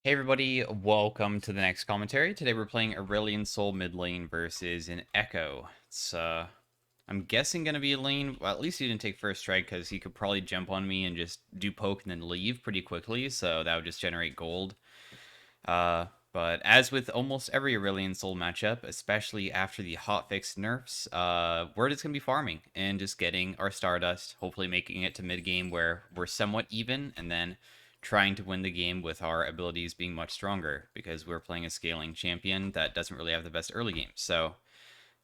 Hey everybody, welcome to the next commentary. Today we're playing Aurelion Sol mid lane versus an Echo. It's I'm guessing gonna be a lane. Well, at least he didn't take first strike because he could probably jump on me and just do poke and then leave pretty quickly, so that would just generate gold. But as with almost every Aurelion Sol matchup, especially after the hotfix nerfs, we're just gonna be farming and just getting our Stardust, hopefully making it to mid game where we're somewhat even, and then trying to win the game with our abilities being much stronger because we're playing a scaling champion that doesn't really have the best early game. So,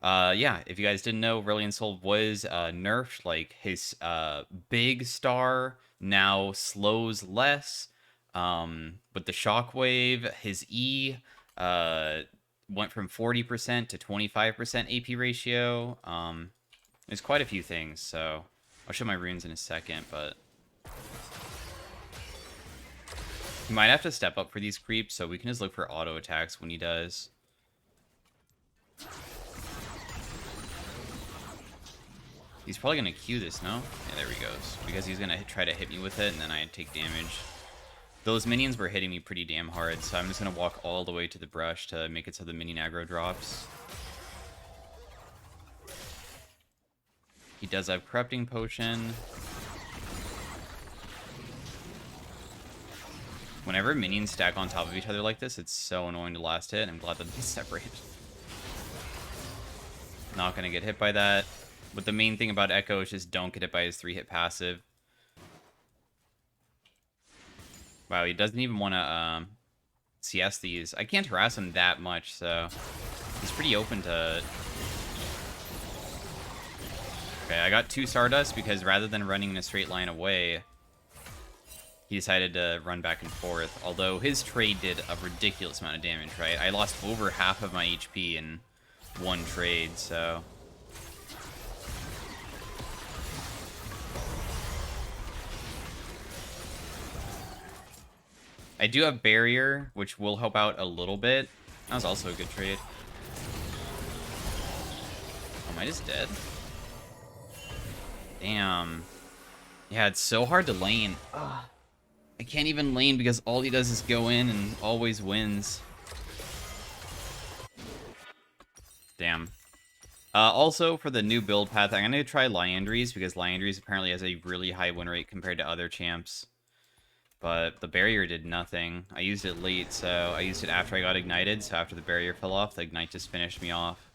yeah, if you guys didn't know, Aurelion Sol was nerfed. Like his big star now slows less. With the shockwave, his E went from 40% to 25% AP ratio. There's quite a few things, so I'll show my runes in a second, but he might have to step up for these creeps, so we can just look for auto attacks when he does. He's probably going to Q this, no? Yeah, there he goes. Because he's going to try to hit me with it, and then I take damage. Those minions were hitting me pretty damn hard, so I'm just going to walk all the way to the brush to make it so the minion aggro drops. He does have Corrupting Potion. Whenever minions stack on top of each other like this, it's so annoying to last hit. I'm glad that they separated. Not going to get hit by that. But the main thing about Echo is just don't get hit by his 3-hit passive. Wow, he doesn't even want to CS these. I can't harass him that much, so he's pretty open to... Okay, I got 2 Stardust because rather than running in a straight line away, he decided to run back and forth. Although his trade did a ridiculous amount of damage, right? I lost over half of my HP in one trade, so... I do have Barrier, which will help out a little bit. That was also a good trade. Oh, am I just dead? Damn. Yeah, it's so hard to lane. Ugh. I can't even lane because all he does is go in and always wins. Damn. Also, for the new build path, I'm going to try Liandry's because Liandry's apparently has a really high win rate compared to other champs. But the barrier did nothing. I used it late, so I used it after I got ignited, so after the barrier fell off, the ignite just finished me off.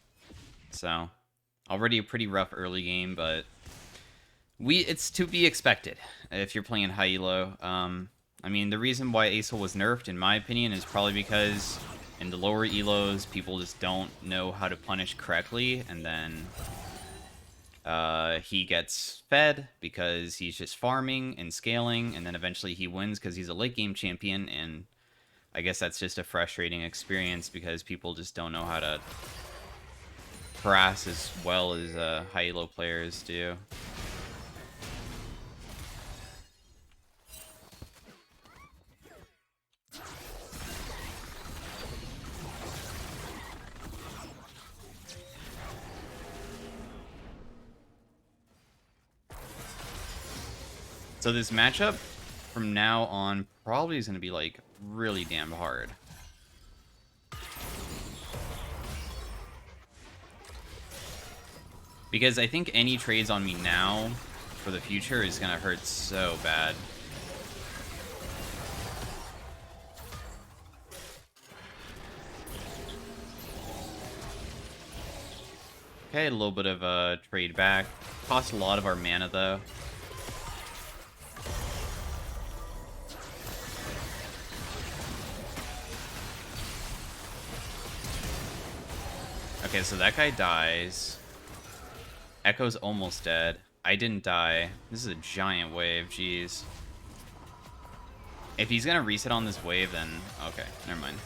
So, already a pretty rough early game, but it's to be expected if you're playing high elo. I mean, the reason why Aesol was nerfed, in my opinion, is probably because in the lower elos, people just don't know how to punish correctly, and then he gets fed because he's just farming and scaling, and then eventually he wins because he's a late game champion, and I guess that's just a frustrating experience because people just don't know how to harass as well as high elo players do. So this matchup, from now on, probably is going to be, like, really damn hard. Because I think any trades on me now for the future is going to hurt so bad. Okay, a little bit of a trade back. Cost a lot of our mana, though. Okay, so that guy dies. Echo's almost dead. I didn't die. This is a giant wave, jeez. If he's gonna reset on this wave, then... Okay, never mind.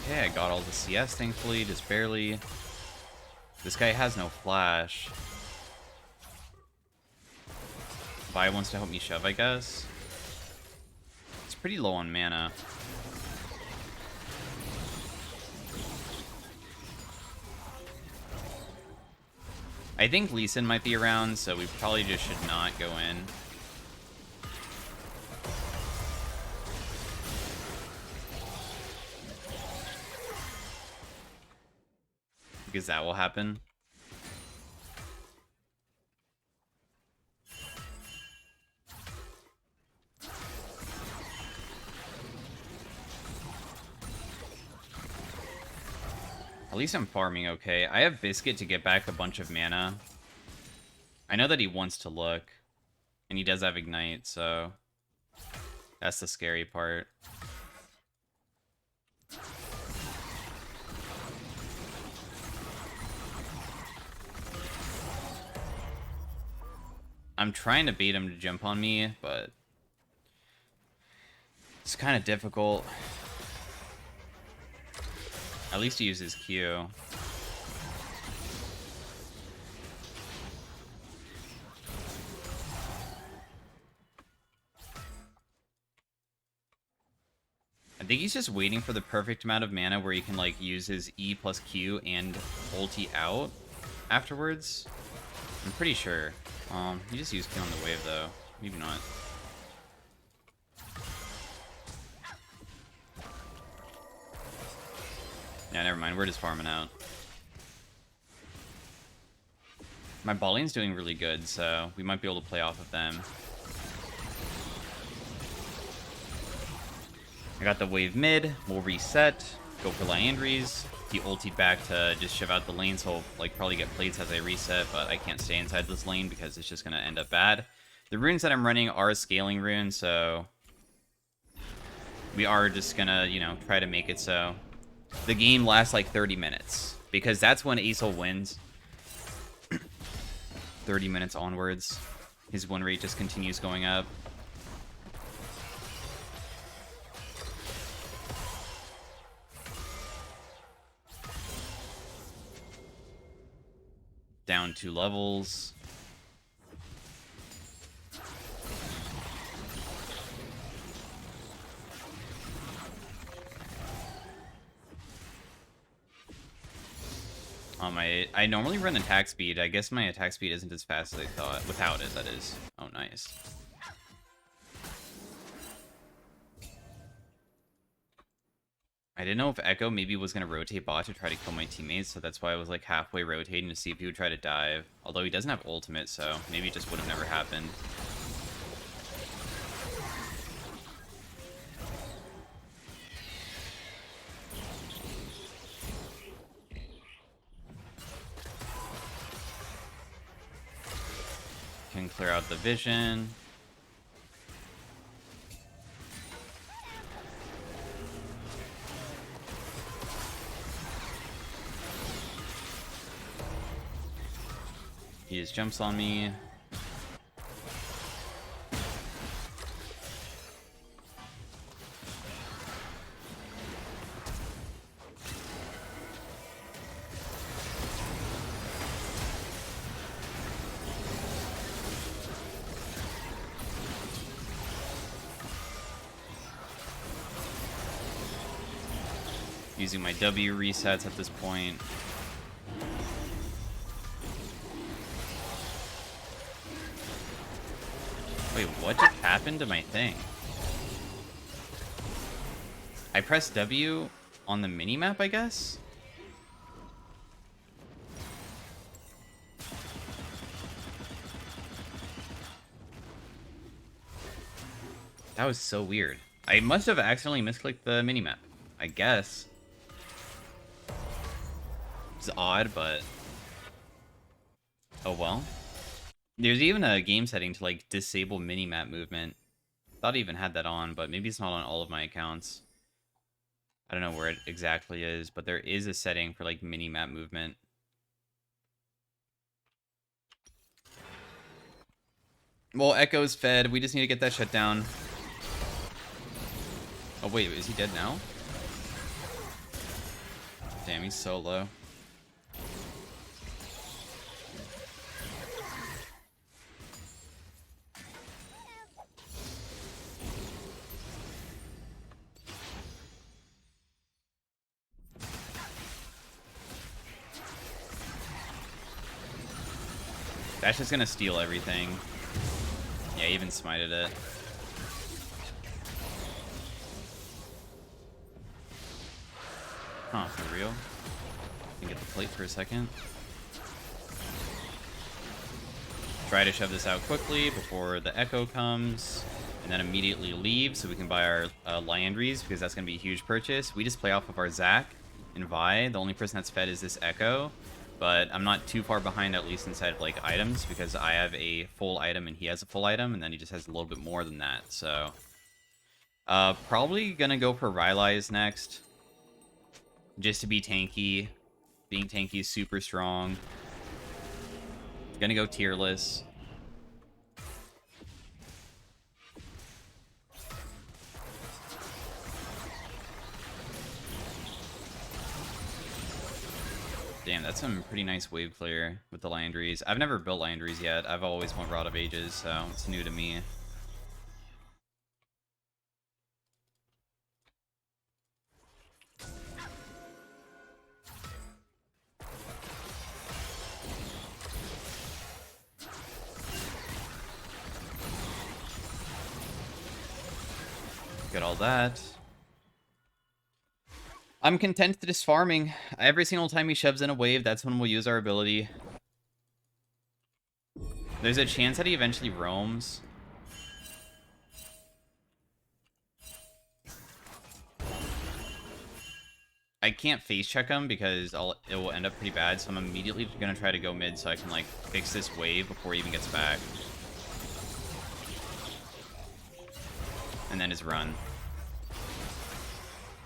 Okay, I got all the CS, thankfully, just barely. This guy has no flash. Vi wants to help me shove, I guess. It's pretty low on mana. I think Lee Sin might be around, so we probably just should not go in. Because that will happen. At least I'm farming okay. I have Biscuit to get back a bunch of mana. I know that he wants to look. And he does have Ignite, so... that's the scary part. I'm trying to bait him to jump on me, but... it's kind of difficult. At least he uses Q. I think he's just waiting for the perfect amount of mana where he can, like, use his E plus Q and ulti out afterwards. I'm pretty sure. He just used Q on the wave, though. Maybe not. Yeah, never mind. We're just farming out. My ball lane's doing really good, so we might be able to play off of them. I got the wave mid. We'll reset. Go for Liandry's. He ultied back to just shove out the lane, so I'll, like, probably get plates as I reset, but I can't stay inside this lane because it's just going to end up bad. The runes that I'm running are scaling runes, so we are just going to, you know, try to make it so the game lasts like 30 minutes, because that's when Aesol wins. 30 minutes onwards, his win rate just continues going up. Down 2 levels. I normally run attack speed. I guess my attack speed isn't as fast as I thought. Without it, that is. Oh, nice. I didn't know if Echo maybe was going to rotate bot to try to kill my teammates, so that's why I was like halfway rotating to see if he would try to dive. Although he doesn't have ultimate, so maybe it just would have never happened. Can clear out the vision. He just jumps on me. Using my W resets at this point. Wait, what just happened to my thing? I pressed W on the minimap, I guess? That was so weird. I must have accidentally misclicked the minimap, I guess. It's odd, but oh well. There's even a game setting to like disable minimap movement. Thought I even had that on, but maybe it's not on all of my accounts. I don't know where it exactly is, but there is a setting for like minimap movement. Well, Echo's fed. We just need to get that shut down. Oh wait, is he dead now? Damn, he's so low. That's just gonna steal everything. Yeah, he even smited it. Huh, for real? Can get the plate for a second. Try to shove this out quickly before the Echo comes, and then immediately leave so we can buy our Liandries, because that's going to be a huge purchase. We just play off of our Zac and Vi. The only person that's fed is this Echo, but I'm not too far behind, at least inside of, like, items, because I have a full item and he has a full item, and then he just has a little bit more than that, so... probably gonna go for Rylai's next, just to be tanky. Being tanky is super strong. Gonna go tierless. Damn, that's some pretty nice wave clear with the Liandries. I've never built Liandries yet. I've always went Rod of Ages, so it's new to me. Get all that. I'm content to just farming. Every single time he shoves in a wave, that's when we'll use our ability. There's a chance that he eventually roams. I can't face check him because it will end up pretty bad, so I'm immediately going to try to go mid so I can, like, fix this wave before he even gets back. And then his run.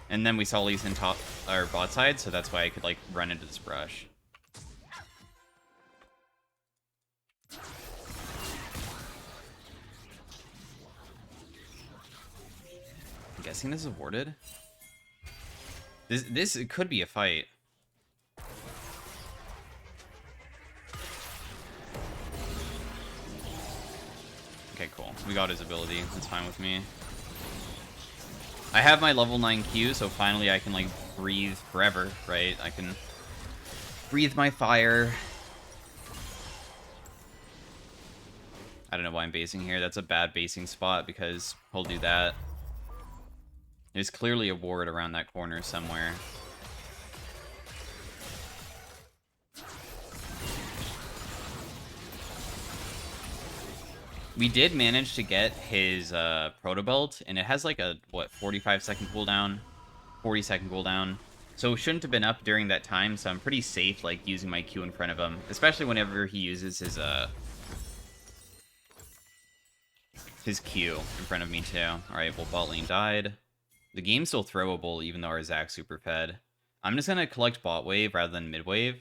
And then we saw Lee Sin top or bot side, so that's why I could, like, run into this brush. I'm guessing this is warded. This it could be a fight. Okay, cool. We got his ability. That's fine with me. I have my level 9 Q, so finally I can, like, breathe forever, right? I can breathe my fire. I don't know why I'm basing here. That's a bad basing spot because he'll do that. There's clearly a ward around that corner somewhere. We did manage to get his proto belt, and it has like a, what, 45-second cooldown? 40-second cooldown. So it shouldn't have been up during that time, so I'm pretty safe, like, using my Q in front of him. Especially whenever he uses his Q in front of me, too. Alright, well, bot lane died. The game's still throwable, even though our Zac's super fed. I'm just gonna collect bot wave rather than mid wave.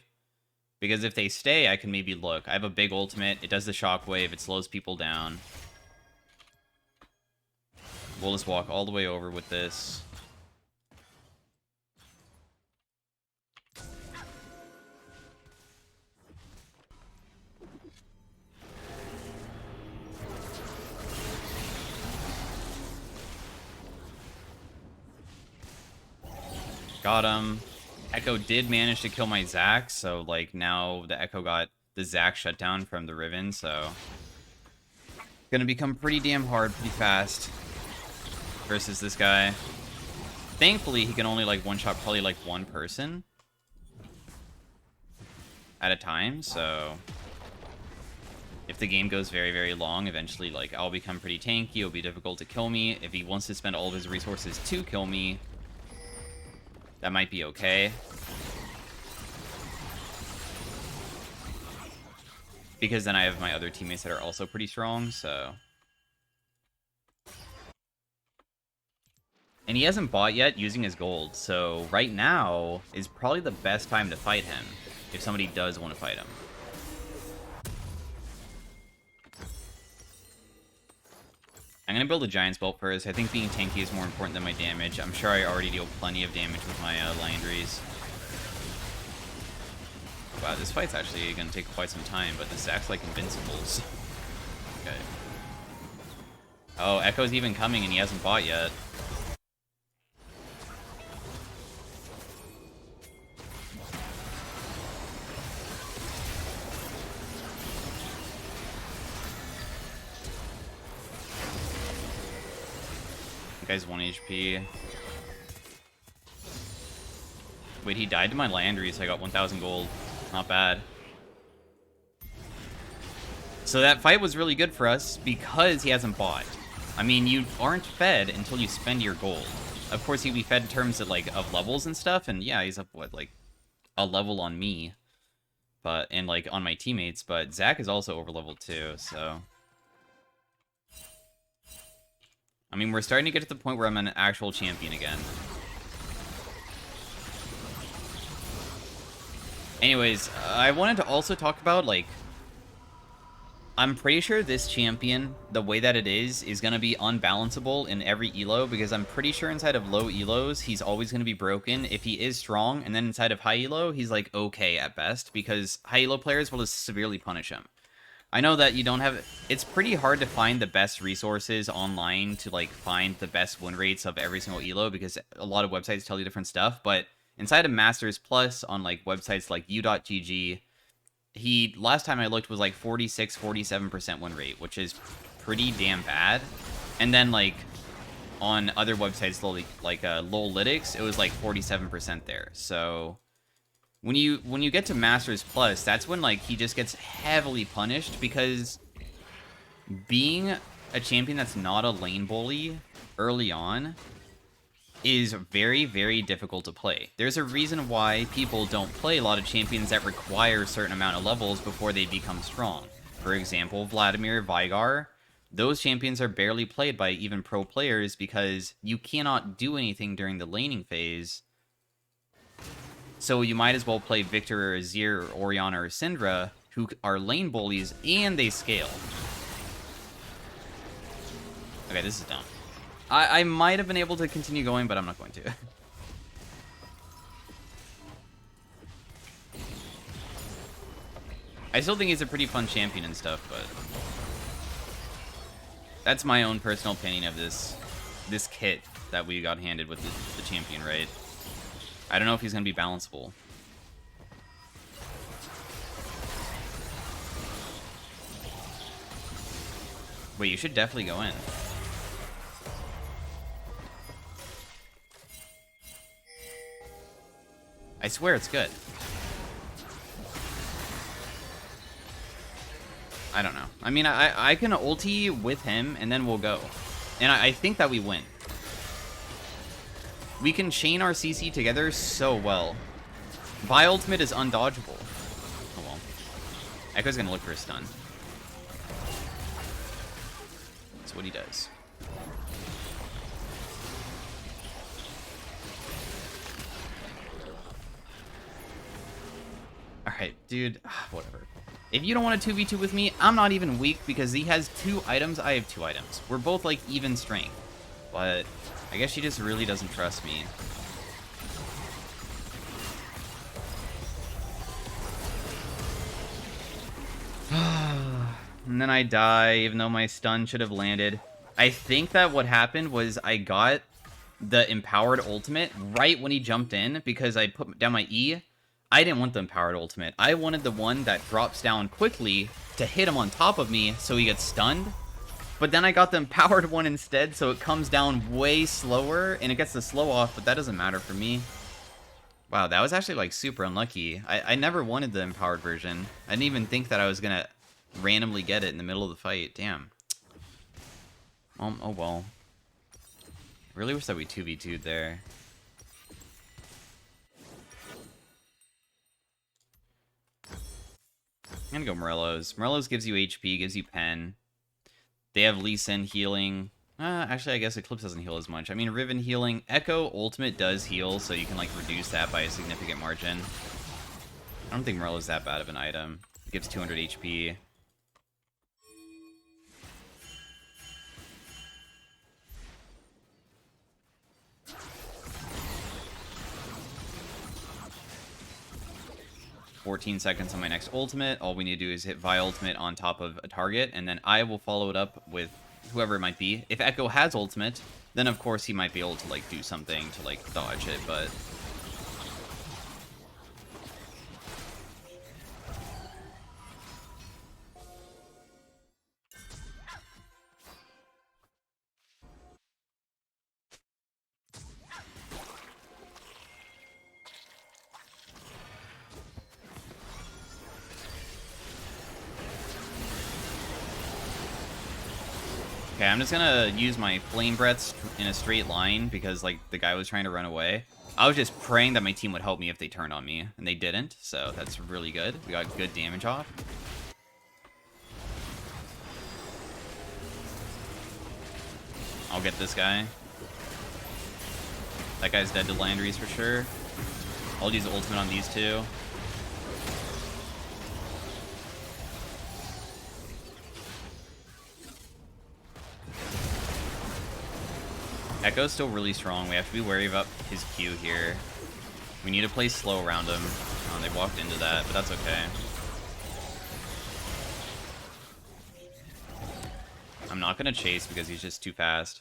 Because if they stay, I can maybe look. I have a big ultimate. It does the shockwave. It slows people down. We'll just walk all the way over with this. Got him. Echo did manage to kill my Zac, so, like, now the Echo got the Zac shut down from the Riven, so... Gonna become pretty damn hard pretty fast versus this guy. Thankfully, he can only, like, one-shot probably, like, one person at a time, so... If the game goes very, very long, eventually, like, I'll become pretty tanky, it'll be difficult to kill me. If he wants to spend all of his resources to kill me, that might be okay. Because then I have my other teammates that are also pretty strong, so... And he hasn't bought yet using his gold, so right now is probably the best time to fight him, if somebody does want to fight him. I'm going to build a Giant's Belt first. I think being tanky is more important than my damage. I'm sure I already deal plenty of damage with my Liandries. Wow, this fight's actually going to take quite some time, but the Zac's like invincibles. Okay. Oh, Echo's even coming and he hasn't bought yet. Guy's 1 HP. Wait, he died to my Landry, so I got 1,000 gold. Not bad. So that fight was really good for us because he hasn't bought. I mean, you aren't fed until you spend your gold. Of course, he'd be fed in terms of, like, of levels and stuff, and yeah, he's up, what, like, a level on me. But, and, like, on my teammates, but Zach is also over level too, so... I mean, we're starting to get to the point where I'm an actual champion again. Anyways, I wanted to also talk about, like... I'm pretty sure this champion, the way that it is going to be unbalanceable in every elo, because I'm pretty sure inside of low elos, he's always going to be broken if he is strong, and then inside of high elo, he's, like, okay at best, because high elo players will just severely punish him. I know that you don't have... It's pretty hard to find the best resources online to, like, find the best win rates of every single elo, because a lot of websites tell you different stuff, but inside of Masters Plus, on, like, websites like u.gg, he, last time I looked, was like 46, 47% win rate, which is pretty damn bad. And then, like, on other websites, like Lollytics, it was like 47% there. So when you get to Masters Plus, that's when, like, he just gets heavily punished, because being a champion that's not a lane bully early on is very, very difficult to play. There's a reason why people don't play a lot of champions that require a certain amount of levels before they become strong. For example, Vladimir, Vigar, those champions are barely played by even pro players because you cannot do anything during the laning phase. So you might as well play Victor or Azir or Orianna or Syndra, who are lane bullies, and they scale. Okay, this is dumb. I might have been able to continue going, but I'm not going to. I still think he's a pretty fun champion and stuff, but... That's my own personal opinion of this kit that we got handed with the champion, right? I don't know if he's going to be balanceable. Wait, you should definitely go in. I swear it's good. I don't know. I mean, I can ulti with him, and then we'll go. And I think that we win. We can chain our CC together so well. Vi ultimate is undodgeable. Oh well. Echo's gonna look for a stun. That's what he does. Alright, dude. Whatever. If you don't want to 2v2 with me, I'm not even weak because he has 2 items, I have 2 items. We're both, like, even strength. But I guess she just really doesn't trust me. And then I die, even though my stun should have landed. I think that what happened was I got the empowered ultimate right when he jumped in because I put down my E. I didn't want the empowered ultimate. I wanted the one that drops down quickly to hit him on top of me so he gets stunned. But then I got the empowered one instead, so it comes down way slower, and it gets the slow off, but that doesn't matter for me. Wow, that was actually, like, super unlucky. I never wanted the empowered version. I didn't even think that I was gonna randomly get it in the middle of the fight. Damn. Oh well. I really wish that we 2v2'd there. I'm gonna go Morello's. Morello's gives you HP, gives you pen. They have Lee Sin healing. Actually, I guess Eclipse doesn't heal as much. I mean, Riven healing. Echo ultimate does heal, so you can, like, reduce that by a significant margin. I don't think Morello's that bad of an item. It gives 200 HP. "14 seconds on my next ultimate. All we need to do is hit Vi ultimate on top of a target, and then I will follow it up with whoever it might be. If Echo has ultimate, then of course he might be able to, like, do something to, like, dodge it, but Okay, I'm just gonna use my flame breaths in a straight line because, like, the guy was trying to run away. I was just praying that my team would help me if they turned on me, and they didn't, so that's really good. We got good damage off. I'll get this guy. That guy's dead to Landry's for sure. I'll use the ultimate on these two. Echo's still really strong. We have to be wary about his Q here. We need to play slow around him. Oh, they walked into that, but that's okay. I'm not going to chase because he's just too fast.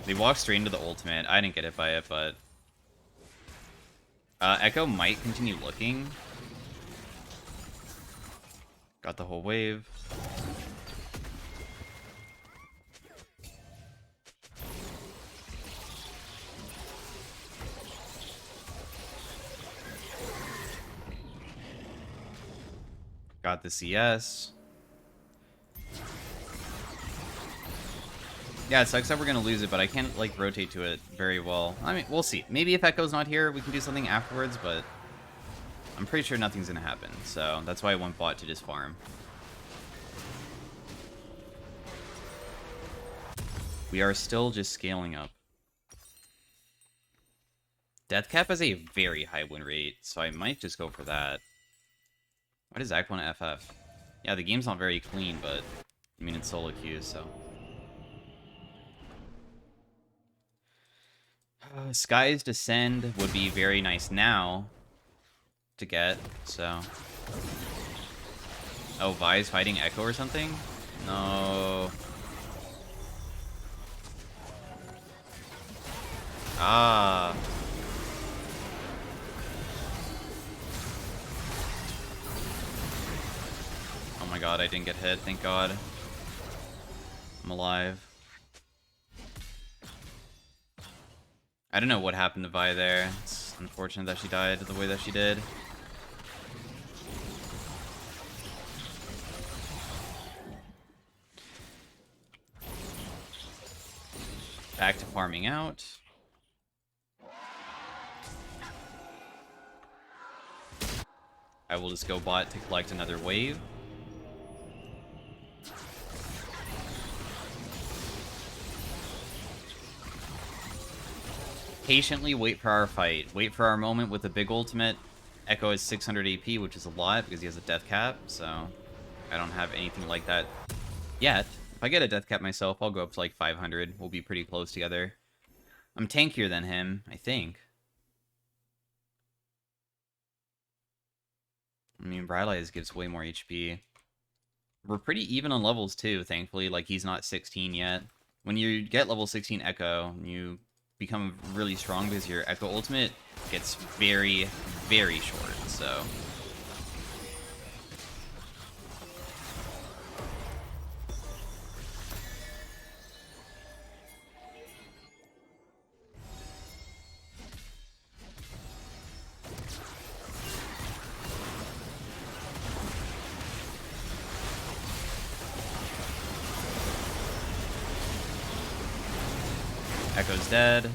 They walked straight into the ultimate. I didn't get hit by it, but... Echo might continue looking. Got the whole wave. Got the CS. Yeah, it sucks that we're gonna lose it, but I can't, like, rotate to it very well. I mean, we'll see. Maybe if Echo's not here, we can do something afterwards, but I'm pretty sure nothing's gonna happen. So that's why I went bot to just farm. We are still just scaling up. Deathcap has a very high win rate, so I might just go for that. Why does Zach want to FF? Yeah, the game's not very clean, but I mean, it's solo queues, so. Sky's Descend would be very nice now to get, so. Oh, Vi's fighting Echo or something? No. Ah. Oh my god, I didn't get hit, thank god. I'm alive. I don't know what happened to Vi there. It's unfortunate that she died the way that she did. Back to farming out. I will just go bot to collect another wave. Patiently wait for our fight. Wait for our moment with the big ultimate. Echo is 600 AP, which is a lot because he has a death cap, so I don't have anything like that yet. If I get a death cap myself, I'll go up to like 500. We'll be pretty close together. I'm tankier than him, I think. I mean, Briley's gives way more HP. We're pretty even on levels too, thankfully. Like, he's not 16 yet. When you get level 16 Echo, you become really strong because your Echo ultimate gets very, very short, so... Echo's dead.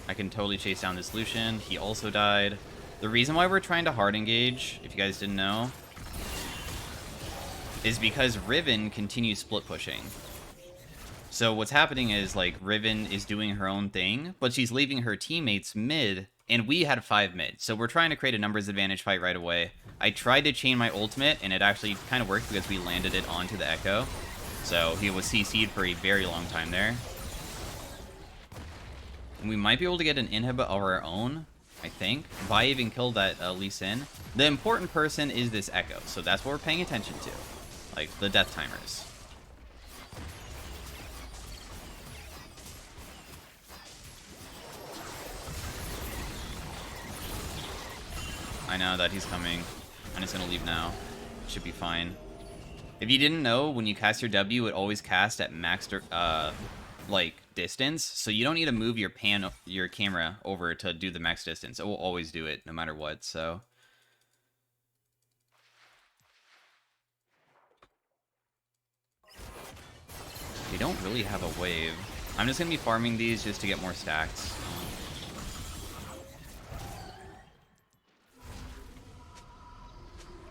I can totally chase down this Lucian. He also died. The reason why we're trying to hard engage, if you guys didn't know, is because Riven continues split pushing. So what's happening is, like, Riven is doing her own thing, but she's leaving her teammates mid, and we had 5 mid. So we're trying to create a numbers advantage fight right away. I tried to chain my ultimate, and it actually kind of worked because we landed it onto the Echo. So he was CC'd for a very long time there. And we might be able to get an inhib of our own, I think. Vi even killed that Lee Sin. The important person is this Echo, so that's what we're paying attention to. Like, the death timers. I know that he's coming. I'm just gonna leave now. Should be fine. If you didn't know, when you cast your W, it always casts at max, like, distance, so you don't need to move your camera over to do the max distance. It will always do it no matter what, so They don't really have a wave. I'm just going to be farming these just to get more stacks.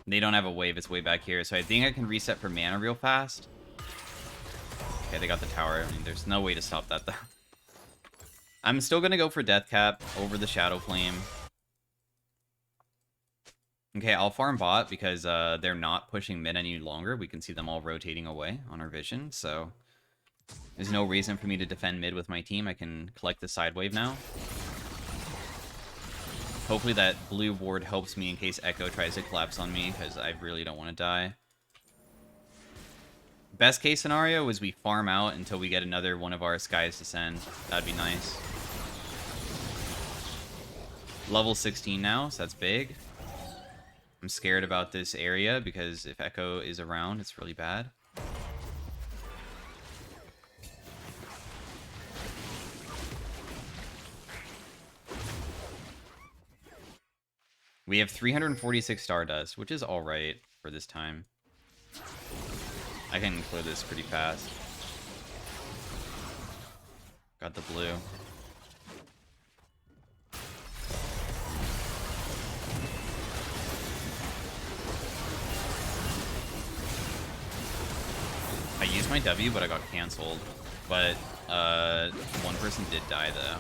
They don't have a wave, it's way back here, so I think I can reset for mana real fast. Okay, they got the tower. I mean, there's no way to stop that, though. I'm still going to go for Death Cap over the Shadow Flame. Okay, I'll farm bot because they're not pushing mid any longer. We can see them all rotating away on our vision, so there's no reason for me to defend mid with my team. I can collect the side wave now. Hopefully that blue ward helps me in case Echo tries to collapse on me, because I really don't want to die. Best case scenario is we farm out until we get another one of our skies to send. That'd be nice. Level 16 now, so that's big. I'm scared about this area because if Echo is around, it's really bad. We have 346 Stardust, which is alright for this time. I can clear this pretty fast. Got the blue. I used my W, but I got cancelled. But one person did die, though.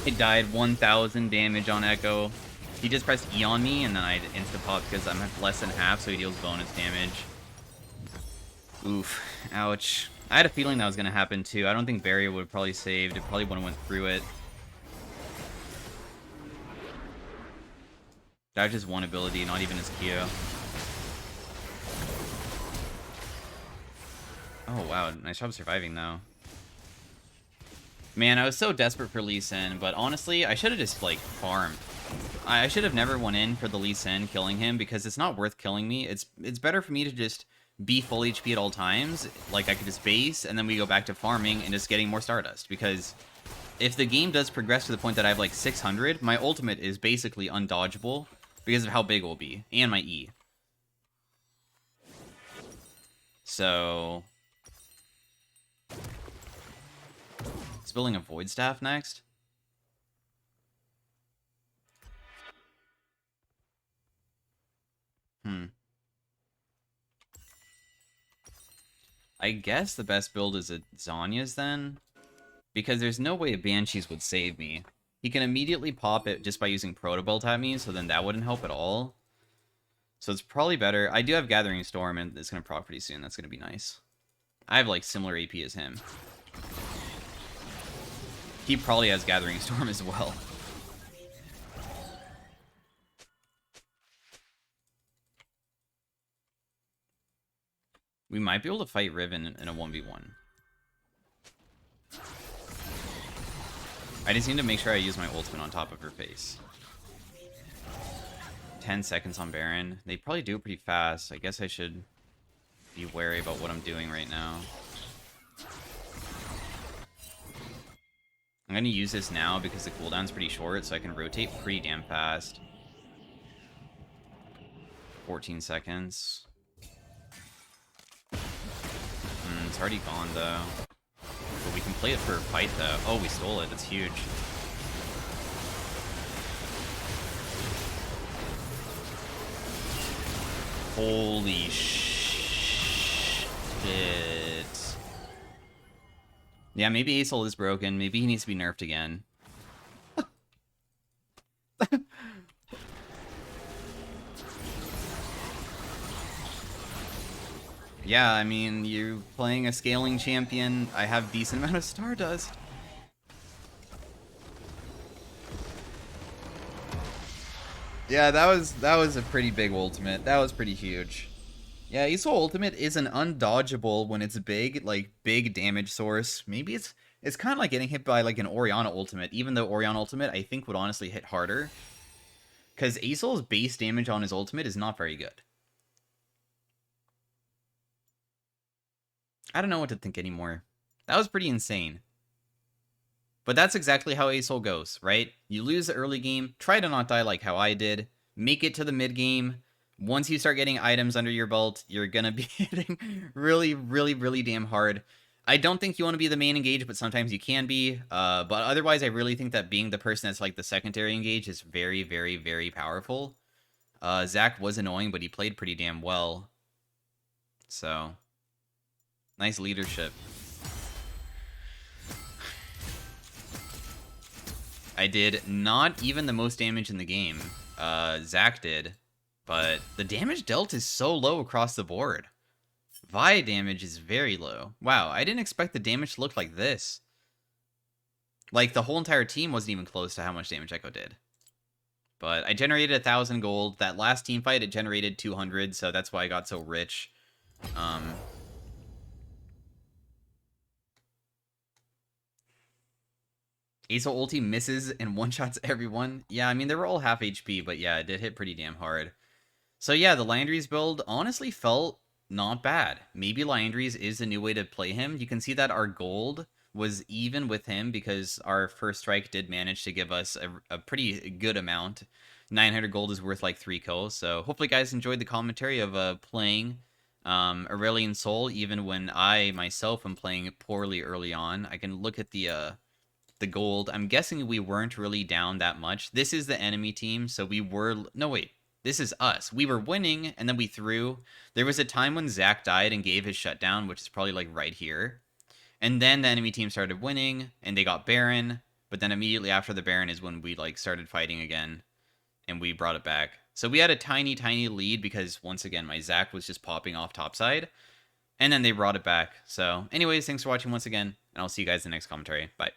It died 1,000 damage on Echo. He just pressed E on me, and then I insta-pop because I'm at less than half, so he deals bonus damage. Oof. Ouch. I had a feeling that was going to happen, too. I don't think Barrier would have probably saved. It probably wouldn't have went through it. That was just one ability, not even his Q. Oh, wow. Nice job surviving, though. Man, I was so desperate for Lee Sin, but honestly, I should have just, like, farmed. I should have never went in for the Lee Sin killing him, because it's not worth killing me. It's better for me to just be full HP at all times. Like, I could just base, and then we go back to farming and just getting more Stardust. Because if the game does progress to the point that I have, like, 600, my ultimate is basically undodgeable because of how big it will be, and my E. So it's building a Void Staff next. I guess the best build is a Zanya's then, because there's no way a Banshees would save me. He can immediately pop it just by using Protobelt at me, so then that wouldn't help at all. So it's probably better. I do have Gathering Storm, and it's going to proc pretty soon. That's going to be nice. I have, like, similar AP as him. He probably has Gathering Storm as well. We might be able to fight Riven in a 1v1. I just need to make sure I use my ultimate on top of her face. 10 seconds on Baron. They probably do it pretty fast. I guess I should be wary about what I'm doing right now. I'm going to use this now because the cooldown's pretty short, so I can rotate pretty damn fast. 14 seconds. It's already gone, though. But we can play it for a fight, though. Oh, we stole it. That's huge. Holy shit. Yeah, maybe Asol is broken. Maybe he needs to be nerfed again. Yeah, I mean, you're playing a scaling champion. I have decent amount of Stardust. Yeah, that was a pretty big ultimate. That was pretty huge. Yeah, Asol ultimate is an undodgeable when it's big, like big damage source. Maybe it's kind of like getting hit by like an Orianna ultimate, even though Orianna ultimate I think would honestly hit harder. Because Asol's base damage on his ultimate is not very good. I don't know what to think anymore. That was pretty insane. But that's exactly how Asol goes, right? You lose the early game, try to not die like how I did, make it to the mid game, Once you start getting items under your belt, you're gonna be hitting really, really, really damn hard. I don't think you want to be the main engage, but sometimes you can be. But otherwise, I really think that being the person that's like the secondary engage is very, very, very powerful. Zach was annoying, but he played pretty damn well. So, nice leadership. I did not even the most damage in the game. Zach did. But the damage dealt is so low across the board. Vi damage is very low. Wow, I didn't expect the damage to look like this. Like, the whole entire team wasn't even close to how much damage Echo did. But I generated 1,000 gold. That last team fight, it generated 200, so that's why I got so rich. Aso ulti misses and one-shots everyone. Yeah, I mean, they were all half HP, but yeah, it did hit pretty damn hard. So yeah, the Landry's build honestly felt not bad. Maybe Landry's is the new way to play him. You can see that our gold was even with him because our first strike did manage to give us a pretty good amount. 900 gold is worth like 3 kills. So hopefully guys enjoyed the commentary of playing Aurelion Sol, even when I myself am playing poorly early on. I can look at the gold. I'm guessing we weren't really down that much. This is the enemy team, so we were... No, wait. This is us. We were winning, and then we threw. There was a time when Zach died and gave his shutdown, which is probably like right here. And then the enemy team started winning, and they got Baron. But then immediately after the Baron is when we like started fighting again, and we brought it back. So we had a tiny, tiny lead because, once again, my Zach was just popping off topside. And then they brought it back. So anyways, thanks for watching once again, and I'll see you guys in the next commentary. Bye.